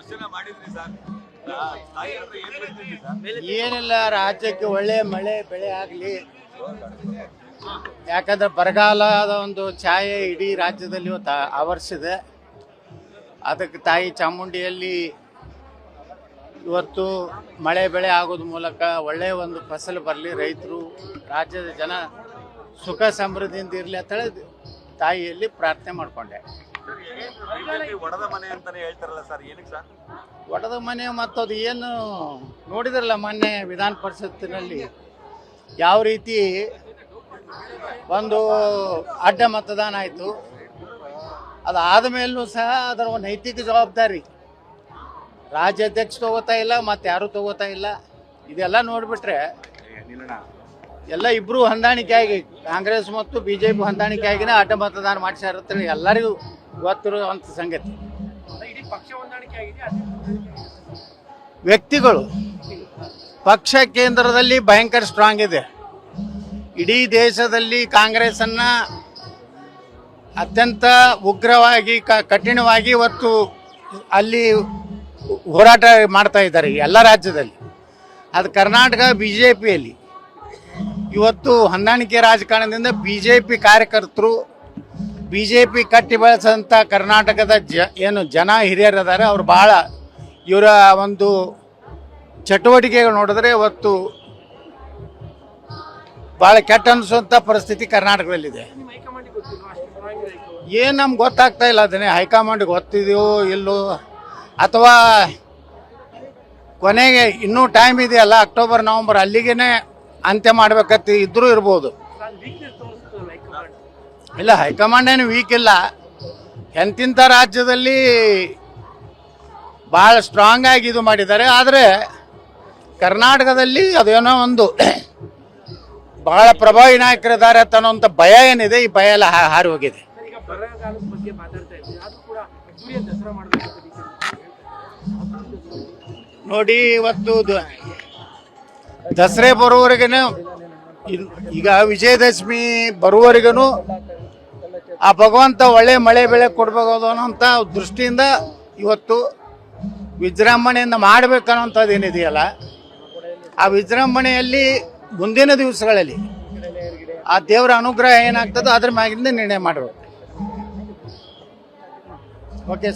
ದರ್ಶನ ಮಾಡಿದ್ರಿ ಸರ್. ತಾಯಿ ಹತ್ರ ಏನ್ ಹೇಳ್ತಿದ್ರಿ ಸರ್? ಏನಿಲ್ಲ, ರಾಜ್ಯಕ್ಕೆ ಒಳ್ಳೆ ಮಳೆ ಬೆಳೆ ಆಗಲಿ. ಯಾಕಂದ್ರೆ ಬರಗಾಲದ ಒಂದು ಛಾಯೆ ಇಡೀ ರಾಜ್ಯದಲ್ಲಿ ಇವತ್ತು ಆವರಿಸಿದೆ. ಅದಕ್ಕೆ ತಾಯಿ ಚಾಮುಂಡಿಯಲ್ಲಿ ಇವತ್ತು ಮಳೆ ಬೆಳೆ ಆಗೋದ್ರ ಮೂಲಕ ಒಳ್ಳೆಯ ಒಂದು ಫಸಲು ಬರಲಿ, ರೈತರು ರಾಜ್ಯದ ಜನ ಸುಖ ಸಮೃದ್ಧಿಯಿಂದ ಇರಲಿ ಅಂತೇಳಿ ತಾಯಿಯಲ್ಲಿ ಪ್ರಾರ್ಥನೆ ಮಾಡಿಕೊಂಡೆ. ಒಡೆದ ಮನೆ ಅಂತಾನೆ ಹೇಳ್ತಾರಲ್ಲ ಸರ್, ಏನಕ್ಕೆ ಸರ್? ಒಡೆದ ಮನೆ ಮತ್ತದು ಏನು ನೋಡಿದ್ರಲ್ಲ ಮೊನ್ನೆ ವಿಧಾನ ಪರಿಷತ್ತಿನಲ್ಲಿ ಯಾವ ರೀತಿ ಒಂದು ಅಡ್ಡ ಮತದಾನ ಆಯಿತು. ಅದಾದ ಮೇಲೂ ಸಹ ಅದರ ಒಂದು ನೈತಿಕ ಜವಾಬ್ದಾರಿ ರಾಜ್ಯಾಧ್ಯಕ್ಷ ತಗೋತಾ ಇಲ್ಲ, ಮತ್ತು ಯಾರೂ ತಗೋತಾ ಇಲ್ಲ. ಇದೆಲ್ಲ ನೋಡಿಬಿಟ್ರೆ ಎಲ್ಲ ಇಬ್ಬರು ಹೊಂದಾಣಿಕೆಯಾಗಿ ಕಾಂಗ್ರೆಸ್ ಮತ್ತು BJP ಹೊಂದಾಣಿಕೆಯಾಗಿನೇ ಅಡ್ಡ ಮತದಾನ ಮಾಡಿಸಿರುತ್ತೆ. ಎಲ್ಲರಿಗೂ ಗೊತ್ತಿರುವಂಥ ಸಂಗತಿ. ವ್ಯಕ್ತಿಗಳು ಪಕ್ಷ ಕೇಂದ್ರದಲ್ಲಿ ಭಯಂಕರ ಸ್ಟ್ರಾಂಗ್ ಇದೆ. ಇಡೀ ದೇಶದಲ್ಲಿ ಕಾಂಗ್ರೆಸ್ಸನ್ನು ಅತ್ಯಂತ ಉಗ್ರವಾಗಿ ಕಠಿಣವಾಗಿ ಇವತ್ತು ಅಲ್ಲಿ ಹೋರಾಟ ಮಾಡ್ತಾ ಇದ್ದಾರೆ ಎಲ್ಲ ರಾಜ್ಯದಲ್ಲಿ. ಅದು ಕರ್ನಾಟಕ BJPಯಲ್ಲಿ ಇವತ್ತು ಹೊಂದಾಣಿಕೆ ರಾಜಕಾರಣದಿಂದ BJP ಕಾರ್ಯಕರ್ತರು, BJP ಕಟ್ಟಿ ಬೆಳೆಸಂಥ ಕರ್ನಾಟಕದ ಏನು ಜನ ಹಿರಿಯರು ಅದಾರೆ, ಅವ್ರು ಭಾಳ ಇವರ ಒಂದು ಚಟುವಟಿಕೆಗಳು ನೋಡಿದ್ರೆ ಇವತ್ತು ಭಾಳ ಕೆಟ್ಟ ಅನಿಸುವಂಥ ಪರಿಸ್ಥಿತಿ ಕರ್ನಾಟಕದಲ್ಲಿದೆ. ಏನು ನಮ್ಗೆ ಗೊತ್ತಾಗ್ತಾ ಇಲ್ಲ. ಅದನ್ನೇ ಹೈಕಮಾಂಡ್ ಗೊತ್ತಿದೆಯೋ ಇಲ್ಲೋ, ಅಥವಾ ಕೊನೆಗೆ ಇನ್ನೂ ಟೈಮ್ ಇದೆಯಲ್ಲ, ಅಕ್ಟೋಬರ್ ನವಂಬರ್ ಅಲ್ಲಿಗೆ ಅಂತ್ಯ ಮಾಡ್ಬೇಕಂತ ಇದ್ರೂ ಇರ್ಬೋದು. ಇಲ್ಲ, ಹೈಕಮಾಂಡ್ ಏನು ವೀಕ್ ಇಲ್ಲ. ಎಂತಿಂಥ ರಾಜ್ಯದಲ್ಲಿ ಭಾಳ ಸ್ಟ್ರಾಂಗ್ ಆಗಿ ಇದು ಮಾಡಿದ್ದಾರೆ. ಆದರೆ ಕರ್ನಾಟಕದಲ್ಲಿ ಅದೇನೋ ಒಂದು ಬಹಳ ಪ್ರಭಾವಿ ನಾಯಕರಿದ್ದಾರೆ ಅನ್ನೋಂಥ ಭಯ ಏನಿದೆ, ಈ ಭಯ ಎಲ್ಲ ಹಾರಿ ಹೋಗಿದೆ. ನೋಡಿ, ಇವತ್ತು ದಸರೆ ಬರುವವರೆಗೂ, ಈಗ ವಿಜಯದಶಮಿ ಬರುವವರೆಗೂ ಆ ಭಗವಂತ ಒಳ್ಳೆ ಮಳೆ ಬೆಳೆ ಕೊಡಬೇಕು ಅನ್ನೋಂಥ ದೃಷ್ಟಿಯಿಂದ ಇವತ್ತು ವಿಜೃಂಭಣೆಯಿಂದ ಮಾಡಬೇಕನ್ನೋಂಥದ್ದು ಏನಿದೆಯಲ್ಲ, ಆ ವಿಜೃಂಭಣೆಯಲ್ಲಿ ಮುಂದಿನ ದಿವಸಗಳಲ್ಲಿ ಆ ದೇವರ ಅನುಗ್ರಹ ಏನಾಗ್ತದೋ ಅದ್ರ ಮ್ಯಾಗಿಂದ ನಿರ್ಣಯ ಮಾಡಬೇಕು. ಓಕೆ.